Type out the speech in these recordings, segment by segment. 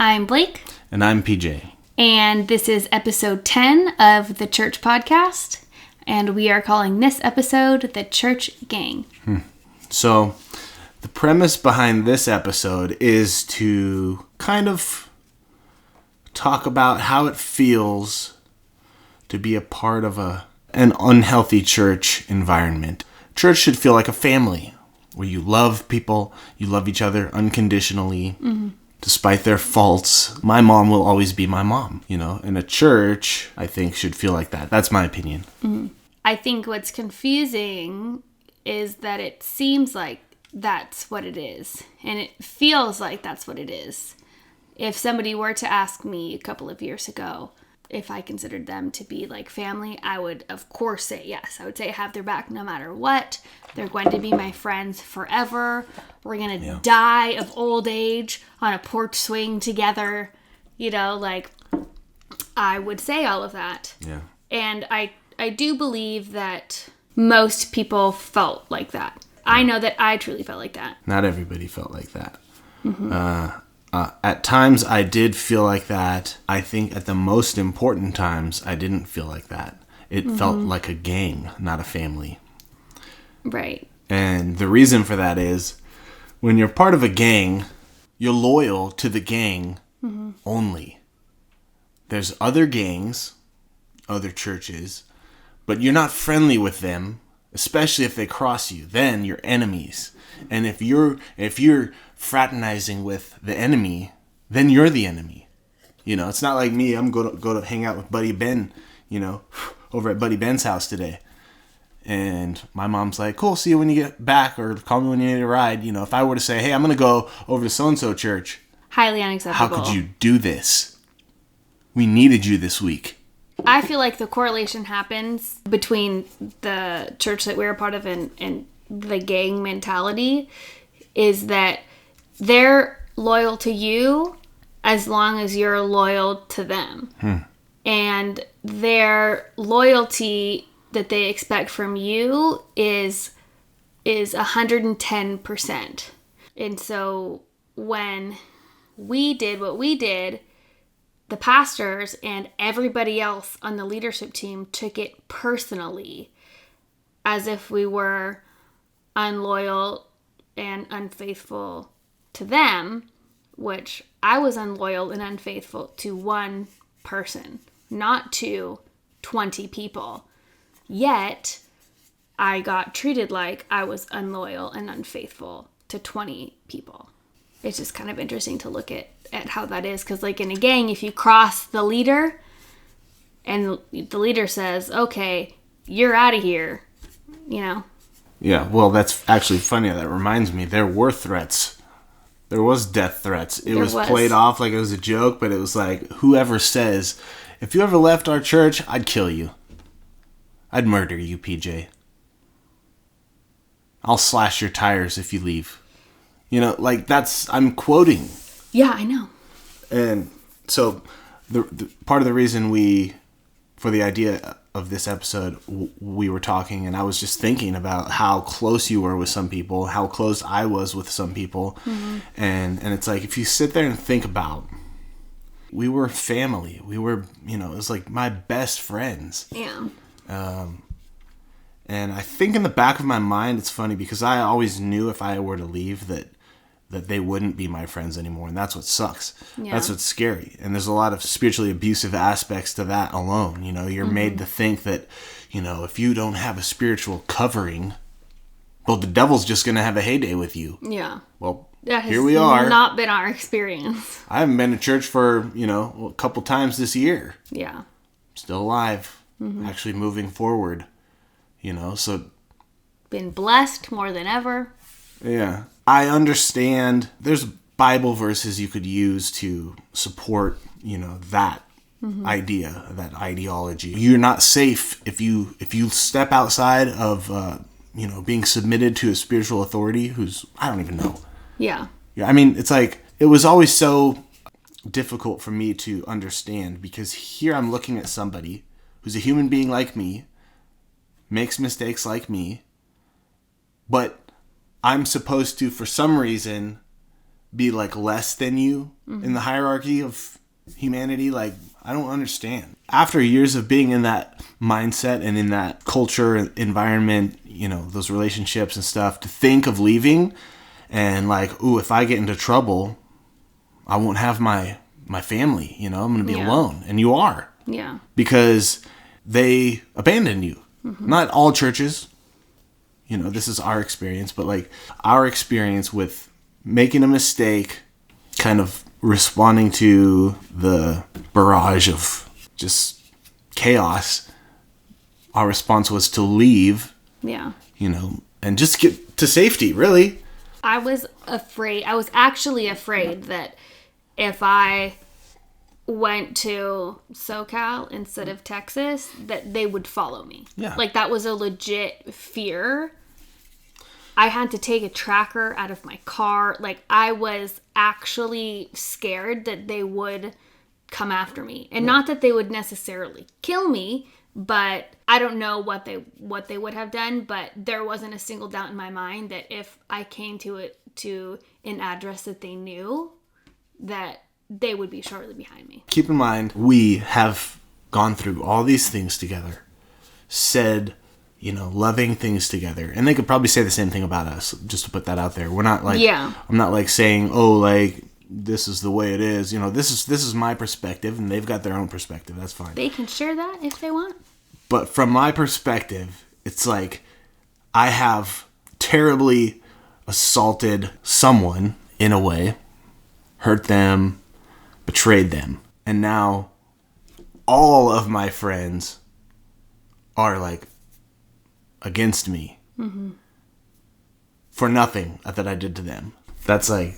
I'm Blake. And I'm PJ. And this is episode 10 of the Church Podcast. And we are calling this episode The Church Gang. So, the premise behind this episode is to kind of talk about how it feels to be a part of an unhealthy church environment. Church should feel like a family where you love people, you love each other unconditionally, despite their faults. My mom will always be my mom, and a church, I think, should feel like that. That's my opinion. I think what's confusing is that it seems like that's what it is, and it feels like that's what it is. If somebody were to ask me a couple of years ago if I considered them to be like family, I would of course say yes. I would say I have their back no matter what. They're going to be my friends forever. We're going to die of old age on a porch swing together. I would say all of that. Yeah. And I do believe that most people felt like that. I know that I truly felt like that. Not everybody felt like that. At times, I did feel like that. I think at the most important times, I didn't feel like that. It felt like a gang, not a family. Right. And the reason for that is, when you're part of a gang, you're loyal to the gang only. There's other gangs, other churches, but you're not friendly with them, especially if they cross you. Then you're enemies. And if you're fraternizing with the enemy, then you're the enemy. It's not like me. I'm going to hang out with Buddy Ben, over at Buddy Ben's house today. And my mom's like, cool, see you when you get back, or call me when you need a ride. If I were to say, hey, I'm going to go over to so-and-so church. Highly unacceptable. How could you do this? We needed you this week. I feel like the correlation happens between the church that we're a part of and the gang mentality is that they're loyal to you as long as you're loyal to them. And their loyalty that they expect from you is 110%. And so when we did what we did, the pastors and everybody else on the leadership team took it personally, as if we were unloyal and unfaithful to them, which I was unloyal and unfaithful to one person, not to 20 people. Yet, I got treated like I was unloyal and unfaithful to 20 people. It's just kind of interesting to look at how that is. Because in a gang, if you cross the leader and the leader says, okay, you're out of here, Yeah, well, that's actually funny. That reminds me, there were threats. There was death threats. It was played off like it was a joke, but it was like, whoever says, if you ever left our church, I'd kill you. I'd murder you, PJ. I'll slash your tires if you leave. I'm quoting. Yeah, I know. And so the part of the reason for the idea of this episode, we were talking, and I was just thinking about how close you were with some people, how close I was with some people. And it's like, if you sit there and think about, we were family. We were, it was like my best friends. Yeah. And I think in the back of my mind, it's funny because I always knew if I were to leave that they wouldn't be my friends anymore. And that's what sucks. Yeah. That's what's scary. And there's a lot of spiritually abusive aspects to that alone. You're made to think that, if you don't have a spiritual covering, well, the devil's just going to have a heyday with you. Yeah. Well, here we are. Not been our experience. I haven't been to church for, a couple times this year. Yeah. Still alive. Actually moving forward. So. Been blessed more than ever. Yeah. I understand there's Bible verses you could use to support, that idea, that ideology. You're not safe if you step outside of, being submitted to a spiritual authority who's, I don't even know. Yeah. Yeah. I mean, it's like, it was always so difficult for me to understand because here I'm looking at somebody who's a human being like me, makes mistakes like me, but I'm supposed to, for some reason, be like less than you in the hierarchy of humanity. Like, I don't understand. After years of being in that mindset and in that culture, environment, you know, those relationships and stuff, to think of leaving and like, ooh, if I get into trouble, I won't have my family, you know, I'm going to be alone. And you are. Yeah. Because they abandon you. Not all churches. You know, this is our experience, but like our experience with making a mistake, kind of responding to the barrage of just chaos, our response was to leave. Yeah. You know, and just get to safety, really. I was afraid. I was actually afraid that if I went to SoCal instead of Texas, that they would follow me. Yeah. Like, that was a legit fear. I had to take a tracker out of my car. Like, I was actually scared that they would come after me. And not that they would necessarily kill me, but I don't know what they would have done, but there wasn't a single doubt in my mind that if I came to an address that they knew, that they would be shortly behind me. Keep in mind, we have gone through all these things together, said, you know, loving things together. And they could probably say the same thing about us, just to put that out there. We're not like, I'm not like saying, oh, like, this is the way it is. You know, this is my perspective, and they've got their own perspective. That's fine. They can share that if they want. But from my perspective, it's like I have terribly assaulted someone in a way, hurt them, betrayed them. And now all of my friends are like against me for nothing that I did to them. That's like,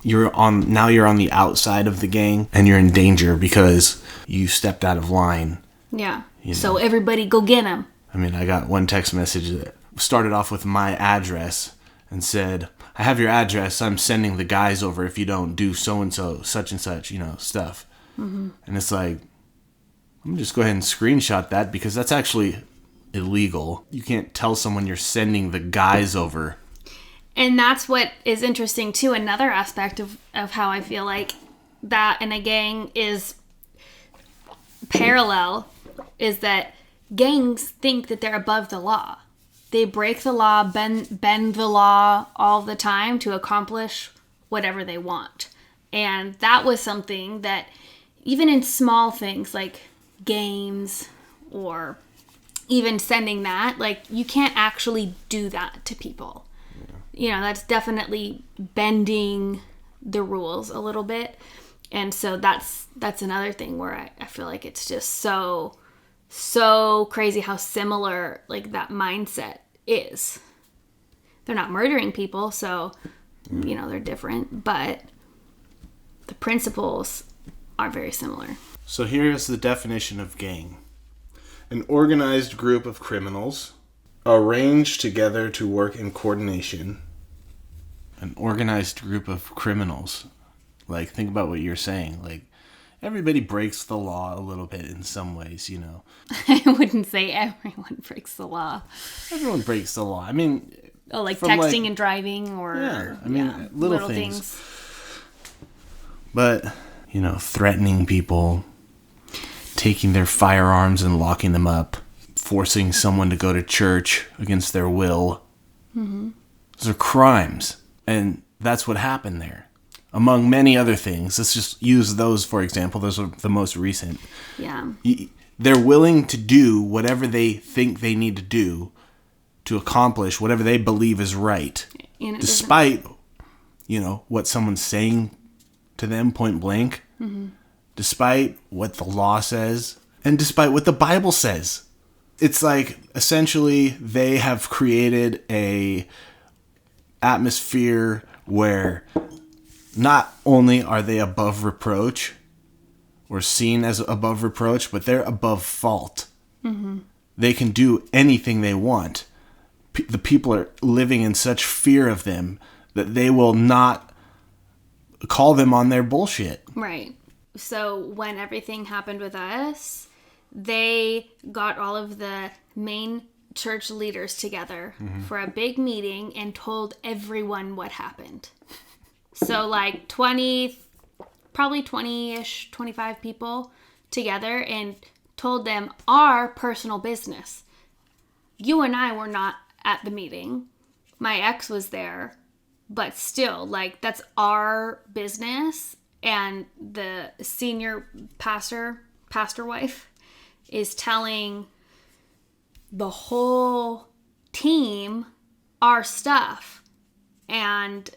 you're on the outside of the gang and you're in danger because you stepped out of line. Yeah. You know? So everybody go get him. I mean, I got one text message that started off with my address and said, I have your address. I'm sending the guys over if you don't do so-and-so, such and such, you know, stuff. And it's like, I'm just go ahead and screenshot that because that's actually illegal. You can't tell someone you're sending the guys over. And that's what is interesting too. Another aspect of how I feel like that in a gang is parallel is that gangs think that they're above the law. They break the law, bend the law all the time to accomplish whatever they want. And that was something that even in small things like games or even sending that, like, you can't actually do that to people. You know, that's definitely bending the rules a little bit. And so that's another thing where I feel like it's just so crazy how similar, like, that mindset is. They're not murdering people, so, you know, they're different. But the principles are very similar. So here's the definition of gang. An organized group of criminals arranged together to work in coordination. An organized group of criminals. Like, think about what you're saying. Like, everybody breaks the law a little bit in some ways, you know. I wouldn't say everyone breaks the law. Everyone breaks the law. I mean... Oh, like texting and driving or... Yeah, I mean, little things. But, you know, threatening people, taking their firearms and locking them up, forcing someone to go to church against their will. Those are crimes. And that's what happened there. Among many other things. Let's just use those, for example. Those are the most recent. Yeah. They're willing to do whatever they think they need to do to accomplish whatever they believe is right. Despite, you know, what someone's saying to them point blank. Despite what the law says. And despite what the Bible says. It's like, essentially, they have created a atmosphere where not only are they above reproach or seen as above reproach, but they're above fault. They can do anything they want. The people are living in such fear of them that they will not call them on their bullshit. Right. So when everything happened with us, they got all of the main church leaders together for a big meeting and told everyone what happened. So like 20, probably 20-ish, 25 people together, and told them our personal business. You and I were not at the meeting. My ex was there, but still, like, that's our business. And the senior pastor wife is telling the whole team our stuff. And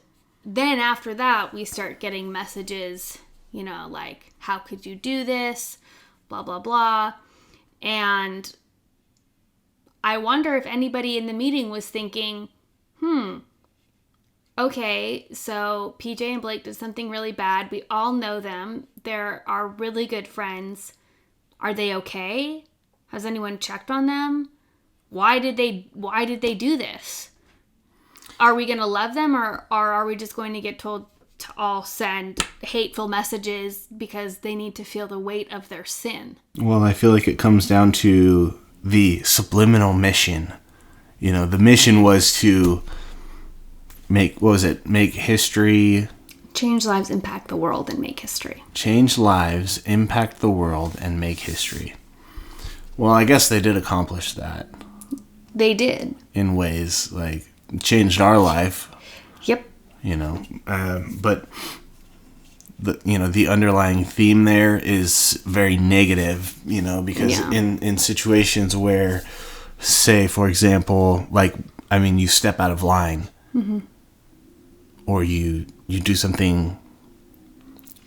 then after that, we start getting messages, you know, like, how could you do this? Blah, blah, blah. And I wonder if anybody in the meeting was thinking, okay, so PJ and Blake did something really bad. We all know them. They're our really good friends. Are they okay? Has anyone checked on them? Why did they do this? Are we going to love them, or are we just going to get told to all send hateful messages because they need to feel the weight of their sin? Well, I feel like it comes down to the subliminal mission. You know, the mission was to make history. Change lives, impact the world, and make history. Change lives, impact the world, and make history. Well, I guess they did accomplish that. They did. In ways, like, changed our life. Yep. You know, but the underlying theme there is very negative, you know, because in situations where, say, for example, like, I mean, you step out of line, or you do something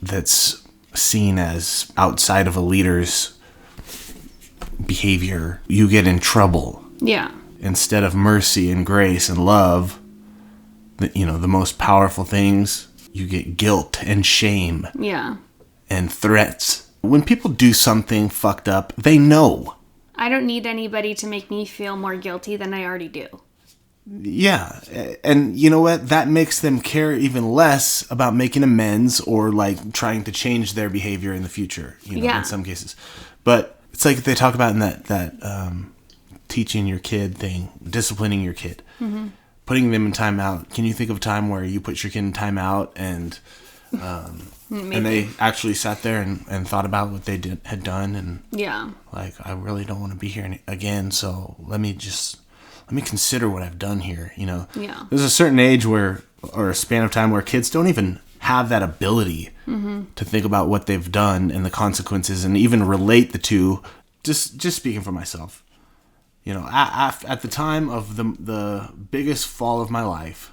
that's seen as outside of a leader's behavior, you get in trouble. Yeah. Instead of mercy and grace and love, the most powerful things, you get guilt and shame. Yeah. And threats. When people do something fucked up, they know. I don't need anybody to make me feel more guilty than I already do. Yeah. And you know what? That makes them care even less about making amends or, like, trying to change their behavior in the future, in some cases. But it's like they talk about in that teaching your kid thing, disciplining your kid, putting them in timeout. Can you think of a time where you put your kid in timeout and they actually sat there and thought about what they had done, and like, I really don't want to be here again, so let me consider what I've done here. There's a certain age or a span of time where kids don't even have that ability to think about what they've done and the consequences, and even relate the two. Just speaking for myself, at the time of the biggest fall of my life,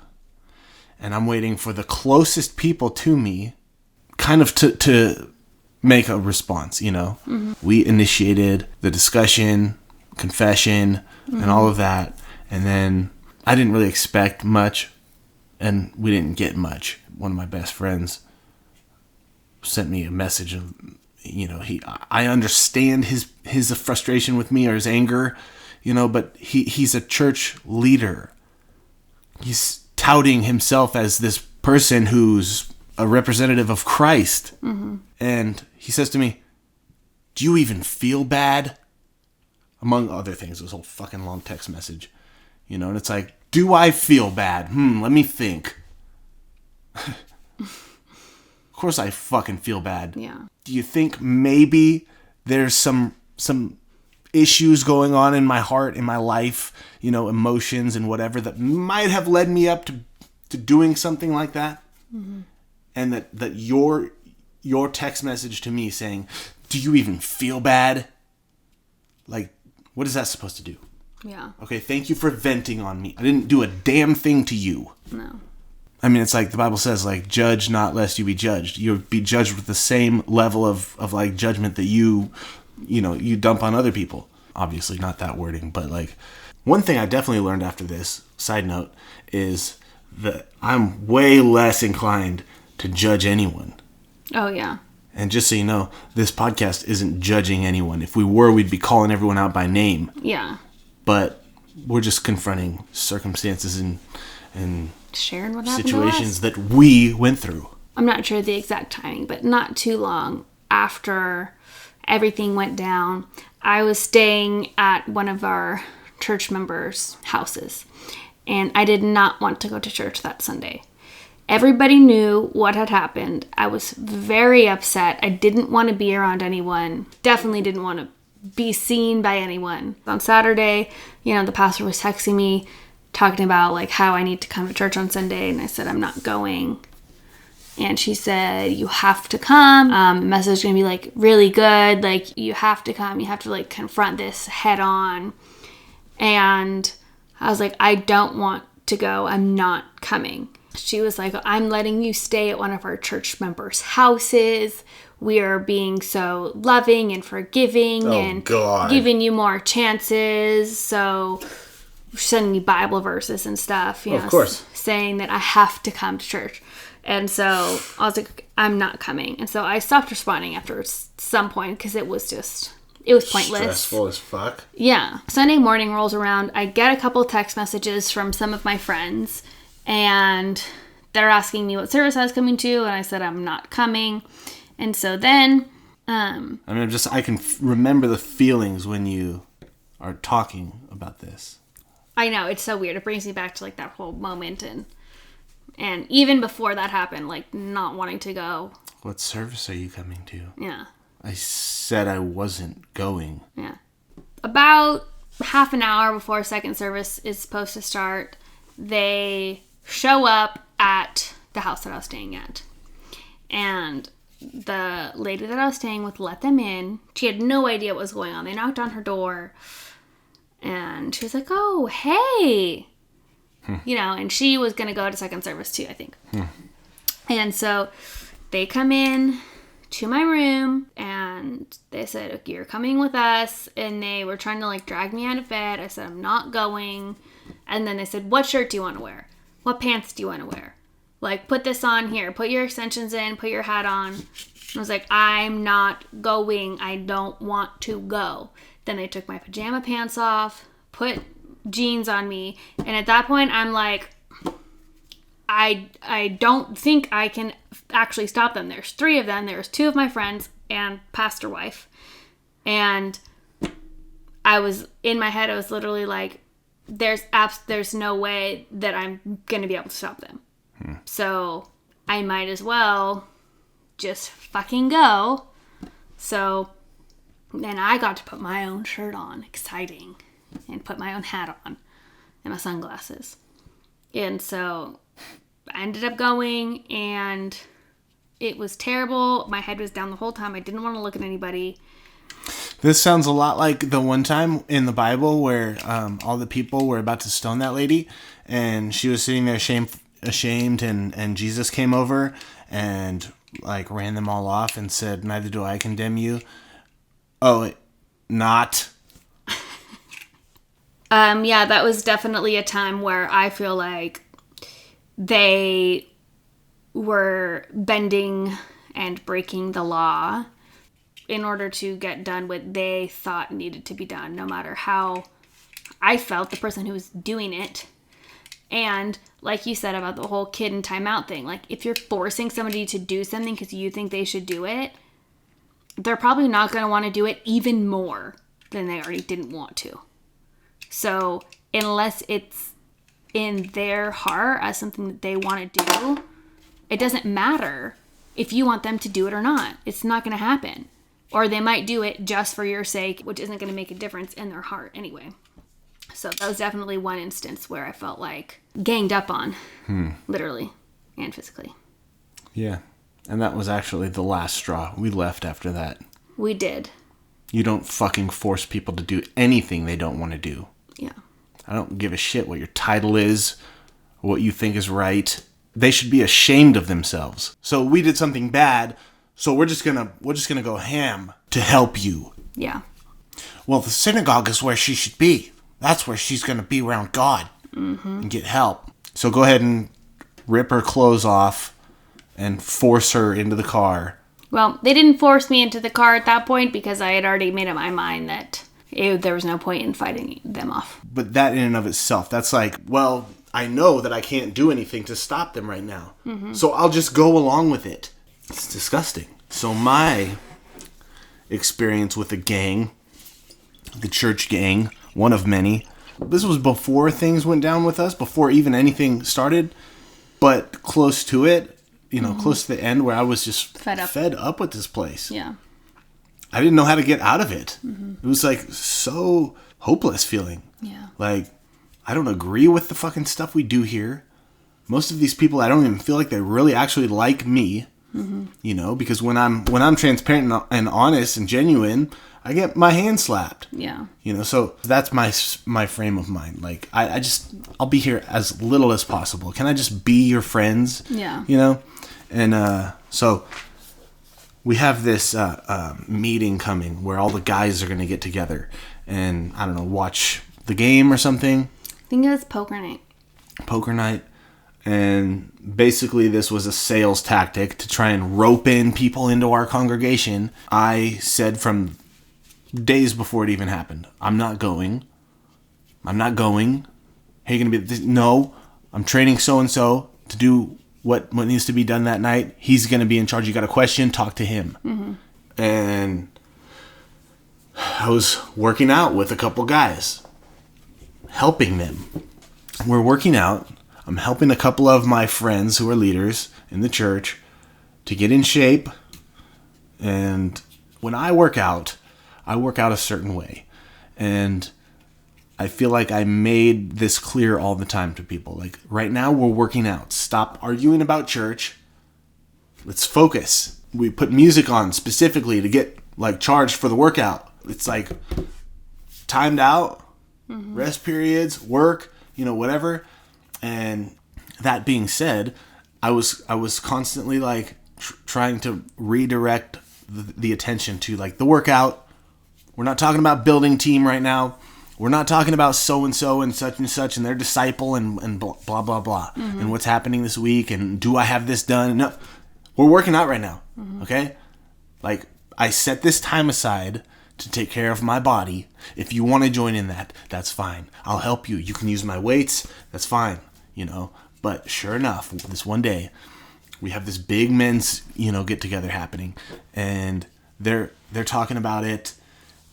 and I'm waiting for the closest people to me kind of to make a response, We initiated the discussion, confession, and all of that. And then I didn't really expect much, and we didn't get much. One of my best friends sent me a message of, I understand his frustration with me or his anger, but he's a church leader. He's touting himself as this person who's a representative of Christ. And he says to me, "Do you even feel bad?" Among other things, this whole fucking long text message. And it's like, do I feel bad? Let me think. Of course I fucking feel bad. Yeah. Do you think maybe there's some issues going on in my heart, in my life, emotions and whatever, that might have led me up to doing something like that? And that your text message to me saying, "Do you even feel bad?" Like, what is that supposed to do? Yeah. Okay, thank you for venting on me. I didn't do a damn thing to you. No. I mean, it's like the Bible says, like, judge not lest you be judged. You'll be judged with the same level of like judgment that you dump on other people. Obviously not that wording, but like, one thing I definitely learned after this, side note, is that I'm way less inclined to judge anyone. Oh, yeah. And just so you know, this podcast isn't judging anyone. If we were, we'd be calling everyone out by name. Yeah. But we're just confronting circumstances and sharing what happened situations that we went through. I'm not sure the exact timing, but not too long after everything went down, I was staying at one of our church members' houses, and I did not want to go to church that Sunday. Everybody knew what had happened. I was very upset. I didn't want to be around anyone. Definitely didn't want to be seen by anyone. On Saturday, the pastor was texting me, talking about like how I need to come to church on Sunday, and I said I'm not going. And she said, you have to come. The message is going to be like really good. Like, you have to come. You have to like confront this head on. And I was like, I don't want to go. I'm not coming. She was like, I'm letting you stay at one of our church members' houses. We are being so loving and forgiving and giving you more chances. So sending you Bible verses and stuff, of course, saying that I have to come to church. And so I was like, I'm not coming. And so I stopped responding after some point because it was pointless. Stressful as fuck. Yeah. Sunday morning rolls around. I get a couple text messages from some of my friends, and they're asking me what service I was coming to, and I said I'm not coming. And so then, I can remember the feelings when you are talking about this. I know, it's so weird. It brings me back to like that whole moment, and even before that happened, like not wanting to go. What service are you coming to? Yeah. I said I wasn't going. Yeah. About half an hour before second service is supposed to start, they show up at the house that I was staying at. And the lady that I was staying with let them in. She had no idea what was going on. They knocked on her door, and she was like, oh, hey. And she was going to go to second service too, I think. And so they come in to my room, and they said, okay, you're coming with us. And they were trying to like drag me out of bed. I said, I'm not going. And then they said, what shirt do you want to wear? What pants do you want to wear? Like, put this on here. Put your extensions in. Put your hat on. And I was like, I'm not going. I don't want to go. Then they took my pajama pants off, put jeans on me. And at that point, I'm like, I don't think I can actually stop them. There's 3 of them. There's 2 of my friends and pastor wife. And I was, in my head, I was literally like, there's no way that I'm going to be able to stop them. So I might as well just fucking go. So then I got to put my own shirt on. Exciting. And put my own hat on. And my sunglasses. And so I ended up going, and it was terrible. My head was down the whole time. I didn't want to look at anybody. This sounds a lot like the one time in the Bible where all the people were about to stone that lady, and she was sitting there ashamed, and Jesus came over and like ran them all off and said, neither do I condemn you. Oh, not. Yeah, that was definitely a time where I feel like they were bending and breaking the law in order to get done what they thought needed to be done, no matter how I felt, the person who was doing it. And like you said about the whole kid in timeout thing, like if you're forcing somebody to do something because you think they should do it, they're probably not going to want to do it even more than they already didn't want to. So unless it's in their heart as something that they want to do, it doesn't matter if you want them to do it or not. It's not going to happen. Or they might do it just for your sake, which isn't going to make a difference in their heart anyway. So that was definitely one instance where I felt like ganged up on, literally and physically. Yeah. And that was actually the last straw. We left after that. We did. You don't fucking force people to do anything they don't want to do. Yeah. I don't give a shit what your title is, what you think is right. They should be ashamed of themselves. So we did something bad, so we're just gonna go ham to help you. Yeah. Well, the synagogue is where she should be. That's where she's gonna be around God and get help. So go ahead and rip her clothes off and force her into the car. Well, they didn't force me into the car at that point because I had already made up my mind that there was no point in fighting them off. But that in and of itself, that's like, well, I know that I can't do anything to stop them right now. So I'll just go along with it. It's disgusting. So my experience with the gang, the church gang, one of many, this was before things went down with us, before even anything started. but close to it, close to the end where I was just fed up with this place. Yeah. I didn't know how to get out of it. It was like so hopeless feeling. Yeah. Like, I don't agree with the fucking stuff we do here. Most of these people, I don't even feel like they really actually like me. Because when I'm transparent and honest and genuine, I get my hand slapped. Yeah. So that's my frame of mind. Like, I'll be here as little as possible. Can I just be your friends? Yeah. And so we have this meeting coming where all the guys are going to get together and, I don't know, watch the game or something. I think it was poker night. Poker night. And basically this was a sales tactic to try and rope in people into our congregation. I said from days before it even happened, I'm not going. Hey, you going to be... No, I'm training so-and-so to do what needs to be done that night. He's going to be in charge. You got a question, talk to him. And I was working out with a couple guys, helping them. We're working out. I'm helping a couple of my friends who are leaders in the church to get in shape. And when I work out a certain way. And I feel like I made this clear all the time to people. Like, right now we're working out. Stop arguing about church. Let's focus. We put music on specifically to get, like, charged for the workout. It's like timed out, rest periods, work, whatever. And that being said, I was constantly like trying to redirect the attention to like the workout. We're not talking about building team right now. We're not talking about so-and-so and such and their disciple and blah, blah, blah. And what's happening this week and do I have this done? No, we're working out right now. Okay. Like, I set this time aside to take care of my body. If you want to join in that, that's fine. I'll help you. You can use my weights. That's fine. But sure enough, this one day we have this big men's, get together happening and they're talking about it.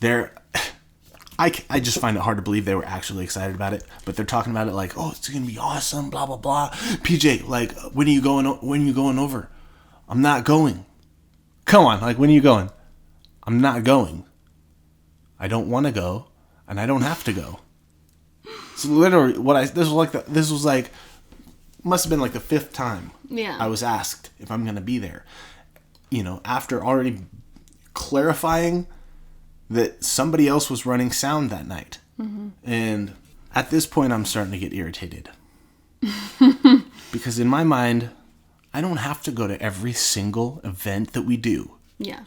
I just find it hard to believe they were actually excited about it, but they're talking about it like, oh, it's going to be awesome, blah, blah, blah. PJ, like, when are you going over? I'm not going. Come on. Like, when are you going? I'm not going. I don't want to go and I don't have to go. So literally, this was like, must have been like the 5th time I was asked if I'm going to be there. After already clarifying that somebody else was running sound that night. And at this point, I'm starting to get irritated. Because in my mind, I don't have to go to every single event that we do. Yeah.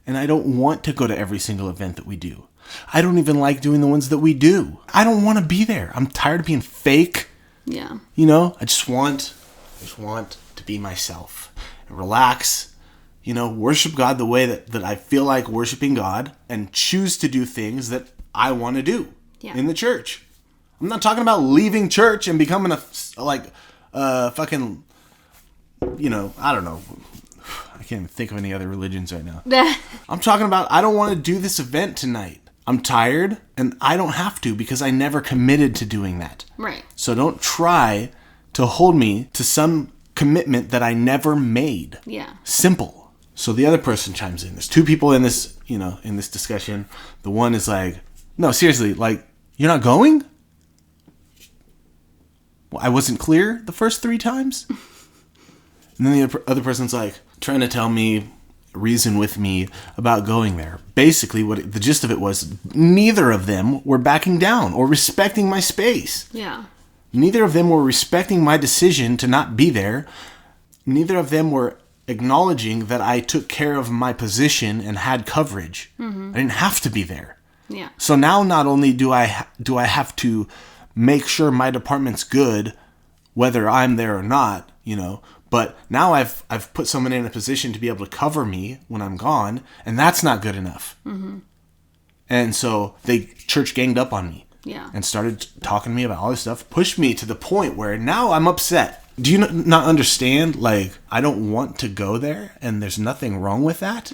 And I don't want to go to every single event that we do. I don't even like doing the ones that we do. I don't want to be there. I'm tired of being fake. Yeah. I just want to be myself and relax, worship God the way that I feel like worshiping God and choose to do things that I want to do in the church. I'm not talking about leaving church and becoming fucking, I don't know. I can't even think of any other religions right now. I'm talking about, I don't want to do this event tonight. I'm tired, and I don't have to because I never committed to doing that. Right. So don't try to hold me to some commitment that I never made. Yeah. Simple. So the other person chimes in. There's 2 people in this, in this discussion. The one is like, no, seriously, like, you're not going? Well, I wasn't clear the first 3 times. And then the other person's like, trying to tell me, reason with me about going there. Basically, the gist of it was, neither of them were backing down or respecting my space. Yeah. Neither of them were respecting my decision to not be there. Neither of them were acknowledging that I took care of my position and had coverage. I didn't have to be there. Yeah. So now not only do I have to make sure my department's good, whether I'm there or not, but now I've put someone in a position to be able to cover me when I'm gone, and that's not good enough. And so the church ganged up on me. Yeah. And started talking to me about all this stuff, pushed me to the point where now I'm upset. Do you not understand? Like, I don't want to go there, and there's nothing wrong with that.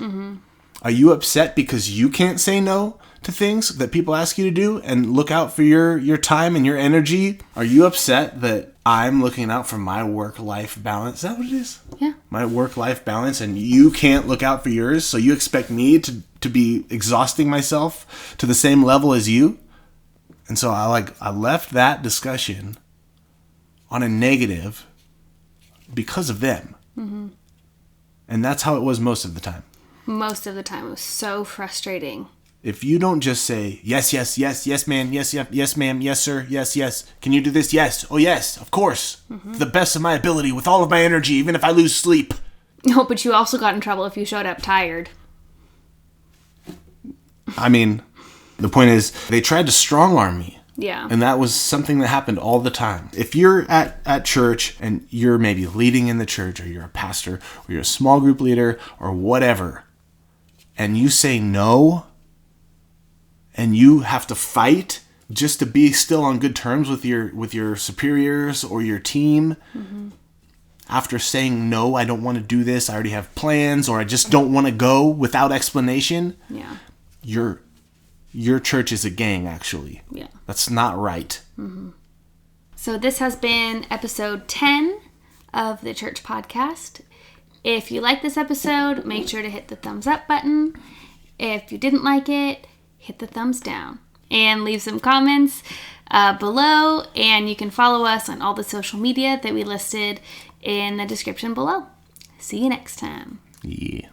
Are you upset because you can't say no to things that people ask you to do and look out for your time and your energy? Are you upset that I'm looking out for my work-life balance? Is that what it is? Yeah. My work-life balance, and you can't look out for yours, so you expect me to be exhausting myself to the same level as you? And so I left that discussion on a negative because of them. Mm-hmm. And that's how it was most of the time. Most of the time. It was so frustrating. If you don't just say, yes, yes, yes, yes, ma'am, yes, yes, ma'am, yes, sir, yes, yes. Can you do this? Yes. Oh, yes, of course. Mm-hmm. To the best of my ability, with all of my energy, even if I lose sleep. No, but you also got in trouble if you showed up tired. I mean, the point is, they tried to strong-arm me. Yeah. And that was something that happened all the time. If you're at church and you're maybe leading in the church, or you're a pastor, or you're a small group leader, or whatever, and you say no, and you have to fight just to be still on good terms with your superiors or your team, mm-hmm. after saying no, I don't want to do this, I already have plans, or I just don't want to go without explanation, yeah, your church is a gang, actually. Yeah. That's not right. Mm-hmm. So this has been episode 10 of the Church Podcast. If you like this episode, make sure to hit the thumbs up button. If you didn't like it, hit the thumbs down. And leave some comments below. And you can follow us on all the social media that we listed in the description below. See you next time. Yeah.